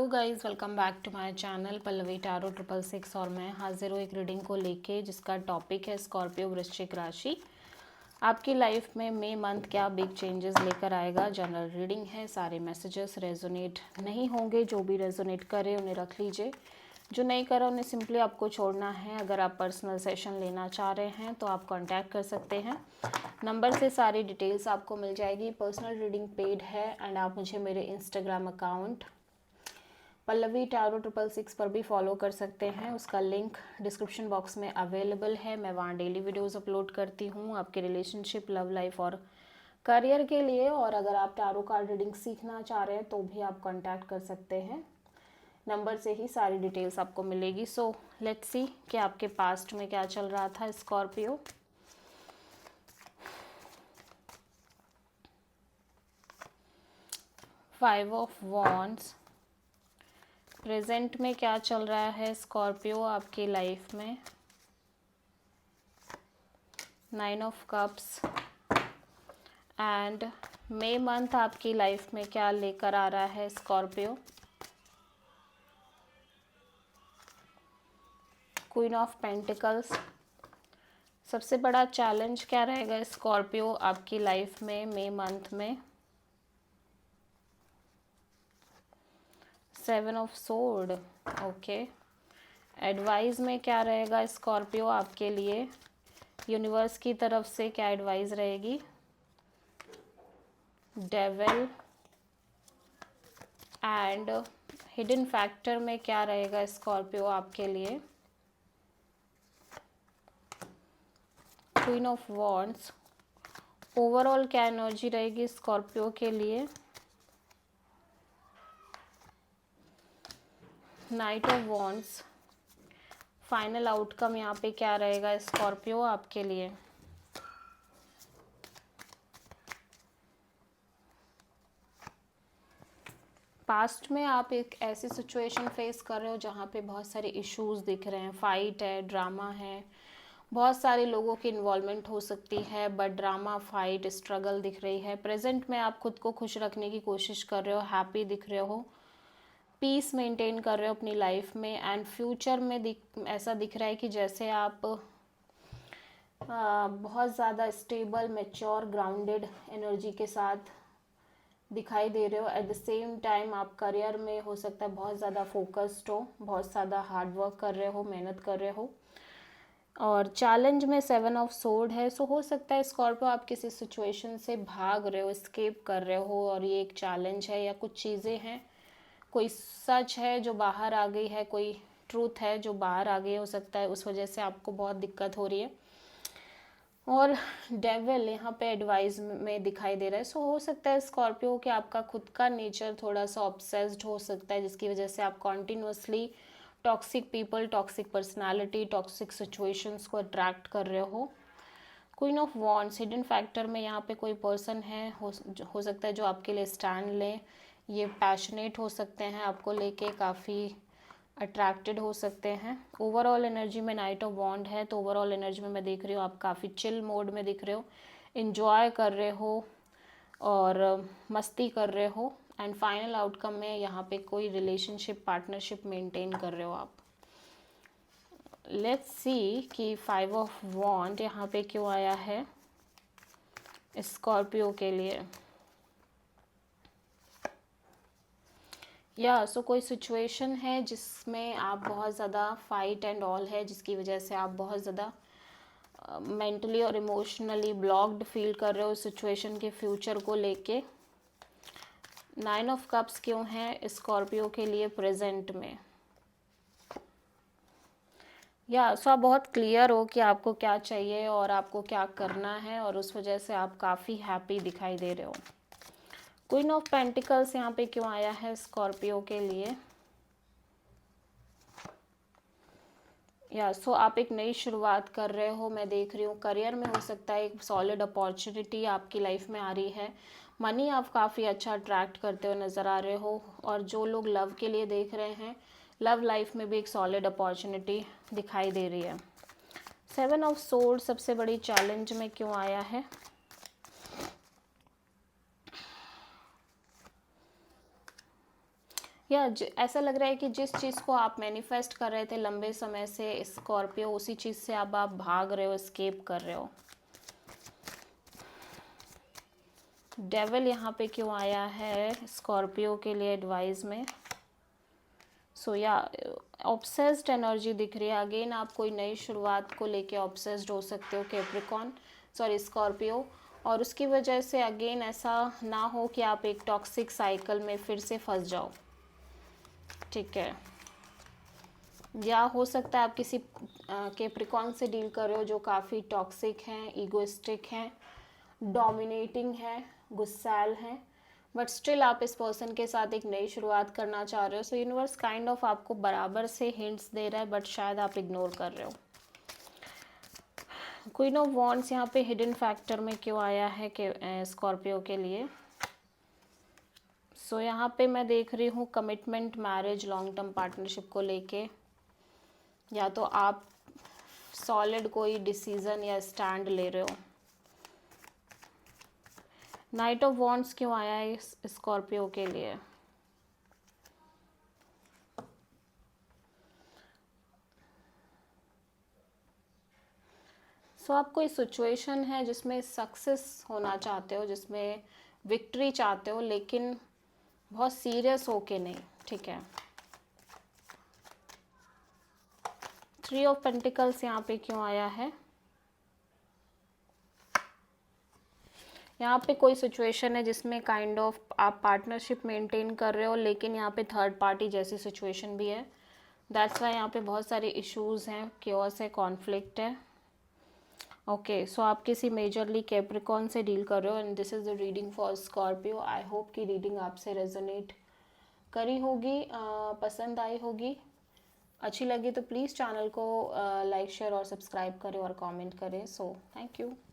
Guys, welcome back to my channel Pallavi tarot 666 और मैं हाजिर हूँ एक रीडिंग को लेके जिसका टॉपिक है स्कॉर्पियो वृश्चिक राशि। आपकी लाइफ में मई मंथ क्या बिग चेंजेस लेकर आएगा। जनरल रीडिंग है, सारे मैसेजेस रेजोनेट नहीं होंगे। जो भी रेजोनेट करे उन्हें रख लीजिए, जो नहीं करा उन्हें सिंपली आपको छोड़ना है। अगर आप पर्सनल सेशन लेना चाह रहे हैं तो आप कांटेक्ट कर सकते हैं। नंबर से सारी डिटेल्स आपको मिल जाएगी। पर्सनल रीडिंग पेड है एंड आप मुझे मेरे इंस्टाग्राम अकाउंट पल्लवी टैरो 666 पर भी फॉलो कर सकते हैं। उसका लिंक डिस्क्रिप्शन बॉक्स में अवेलेबल है। मैं वहाँ डेली वीडियोस अपलोड करती हूँ आपके रिलेशनशिप, लव लाइफ और करियर के लिए। और अगर आप टैरो कार्ड रीडिंग सीखना चाह रहे हैं तो भी आप कांटेक्ट कर सकते हैं। नंबर से ही सारी डिटेल्स आपको मिलेगी। सो लेट्स सी कि आपके पास्ट में क्या चल रहा था Scorpio. Five of wands, present में क्या चल रहा है स्कॉर्पियो आपकी लाइफ में। Nine of cups and May month आपकी लाइफ में क्या लेकर आ रहा है स्कॉर्पियो। क्वीन ऑफ पेंटिकल्स, सबसे बड़ा चैलेंज क्या रहेगा स्कॉर्पियो आपकी लाइफ में मई मंथ में। Seven of sword, okay. Advice में क्या रहेगा स्कॉर्पियो आपके लिए, यूनिवर्स की तरफ से क्या एडवाइस रहेगी। डेविल एंड हिडन फैक्टर में क्या रहेगा स्कॉर्पियो आपके लिए। क्वीन ऑफ वॉन्ड्स, ओवरऑल क्या एनर्जी रहेगी स्कॉर्पियो के लिए। Night of wands, final outcome यहाँ पे क्या रहेगा स्कॉर्पियो आपके लिए। पास्ट में आप एक ऐसी सिचुएशन फेस कर रहे हो जहाँ पे बहुत सारे इश्यूज दिख रहे हैं, फाइट है, ड्रामा है, बहुत सारे लोगों की इन्वॉल्वमेंट हो सकती है, बट ड्रामा, फाइट, स्ट्रगल दिख रही है। प्रेजेंट में आप खुद को खुश रखने की कोशिश कर रहे हो, हैप्पी दिख रहे हो, पीस मेंटेन कर रहे हो अपनी लाइफ में। एंड फ्यूचर में ऐसा दिख रहा है कि जैसे आप बहुत ज़्यादा स्टेबल, मैच्योर, ग्राउंडेड एनर्जी के साथ दिखाई दे रहे हो। एट द सेम टाइम आप करियर में हो सकता है बहुत ज़्यादा फोकस्ड हो, बहुत ज़्यादा हार्ड वर्क कर रहे हो, मेहनत कर रहे हो। और चैलेंज में सेवन ऑफ सोर्ड है। सो हो सकता है स्कॉर्पियो आप किसी सिचुएशन से भाग रहे हो, एस्केप कर रहे हो और ये एक चैलेंज है, या कुछ चीज़ें हैं, कोई सच है जो बाहर आ गई है, कोई ट्रूथ है जो बाहर आ गई हो सकता है, उस वजह से आपको बहुत दिक्कत हो रही है। और डेविल यहाँ पे एडवाइस में दिखाई दे रहा है। सो हो सकता है स्कॉर्पियो कि आपका खुद का नेचर थोड़ा सा ऑब्सेस्ड हो सकता है, जिसकी वजह से आप continuously toxic people, toxic personality, toxic situations को अट्रैक्ट कर रहे हो। Queen of wands, hidden factor में यहाँ पे कोई पर्सन है, हो सकता है जो आपके लिए स्टैंड लें। ये पैशनेट हो सकते हैं, आपको लेके काफ़ी अट्रैक्टेड हो सकते हैं। ओवरऑल एनर्जी में नाइट ऑफ वॉन्ड है, तो ओवरऑल एनर्जी में मैं देख रही हूँ आप काफ़ी चिल मोड में दिख रहे हो, इन्जॉय कर रहे हो और मस्ती कर रहे हो। एंड फाइनल आउटकम में यहाँ पे कोई रिलेशनशिप, पार्टनरशिप मेंटेन कर रहे हो आप। लेट्स सी कि फाइव ऑफ वॉन्ड यहाँ पे क्यों आया है स्कॉर्पियो के लिए। सो कोई सिचुएशन है जिसमें आप बहुत ज़्यादा फाइट एंड ऑल है, जिसकी वजह से आप बहुत ज़्यादा मेंटली और इमोशनली ब्लॉक्ड फील कर रहे हो सिचुएशन के फ्यूचर को लेके। नाइन ऑफ कप्स क्यों है स्कॉर्पियो के लिए प्रेजेंट में। सो आप बहुत क्लियर हो कि आपको क्या चाहिए और आपको क्या करना है, और उस वजह से आप काफ़ी हैप्पी दिखाई दे रहे हो। क्वीन ऑफ पेंटिकल्स यहाँ पे क्यों आया है स्कॉर्पियो के लिए। सो आप एक नई शुरुआत कर रहे हो, मैं देख रही हूँ। करियर में हो सकता है एक सॉलिड अपॉर्चुनिटी आपकी लाइफ में आ रही है। मनी आप काफ़ी अच्छा अट्रैक्ट करते हुए नज़र आ रहे हो। और जो लोग लव के लिए देख रहे हैं, लव लाइफ में भी एक सॉलिड अपॉर्चुनिटी दिखाई दे रही है। सेवन ऑफ सोर्ड सबसे बड़ी चैलेंज में क्यों आया है। या ऐसा लग रहा है कि जिस चीज़ को आप मैनिफेस्ट कर रहे थे लंबे समय से स्कॉर्पियो, उसी चीज़ से अब आप भाग रहे हो, एस्केप कर रहे हो। डेविल यहाँ पे क्यों आया है स्कॉर्पियो के लिए एडवाइस में? सो या ऑब्सेस्ड एनर्जी दिख रही है। अगेन आप कोई नई शुरुआत को लेके ऑब्सेस्ड हो सकते हो कैप्रिकॉन, सॉरी स्कॉर्पियो, और उसकी वजह से अगेन ऐसा ना हो कि आप एक टॉक्सिक साइकिल में फिर से फंस जाओ, ठीक है। या हो सकता है आप किसी कैप्रिकॉन से डील कर रहे हो जो काफ़ी टॉक्सिक हैं, ईगोइस्टिक हैं, डोमिनेटिंग है, गुस्सैल हैं, बट स्टिल आप इस पर्सन के साथ एक नई शुरुआत करना चाह रहे हो। सो यूनिवर्स काइंड ऑफ आपको बराबर से हिंट्स दे रहा है, बट शायद आप इग्नोर कर रहे हो। क्वीन ऑफ वॉन्ड्स यहाँ पे हिडन फैक्टर में क्यों आया है कि स्कॉर्पियो के लिए? सो यहाँ पे मैं देख रही हूँ commitment, marriage, long term partnership को लेके, या तो आप सॉलिड कोई डिसीजन या स्टैंड ले रहे हो। नाइट ऑफ वॉन्ड्स क्यों आया है स्कॉर्पियो के लिए? सो आप कोई सिचुएशन है जिसमें सक्सेस होना चाहते हो, जिसमें विक्ट्री चाहते हो, लेकिन बहुत सीरियस होके नहीं, ठीक है। 3 ऑफ पेंटिकल्स यहाँ पे क्यों आया है? यहाँ पे कोई सिचुएशन है जिसमें काइंड ऑफ आप पार्टनरशिप मेंटेन कर रहे हो, लेकिन यहाँ पे थर्ड पार्टी जैसी सिचुएशन भी है। दैट्स वाई यहाँ पे बहुत सारे इश्यूज हैं, क्योस है, कॉन्फ्लिक्ट है। ओके, सो आप किसी मेजरली कैप्रिकॉन से डील कर रहे हो and this is the reading for Scorpio. I hope कि रीडिंग आपसे रेजोनेट करी होगी, पसंद आई होगी। अच्छी लगी तो प्लीज़ चैनल को लाइक, शेयर और सब्सक्राइब करें और कमेंट करें। So thank you.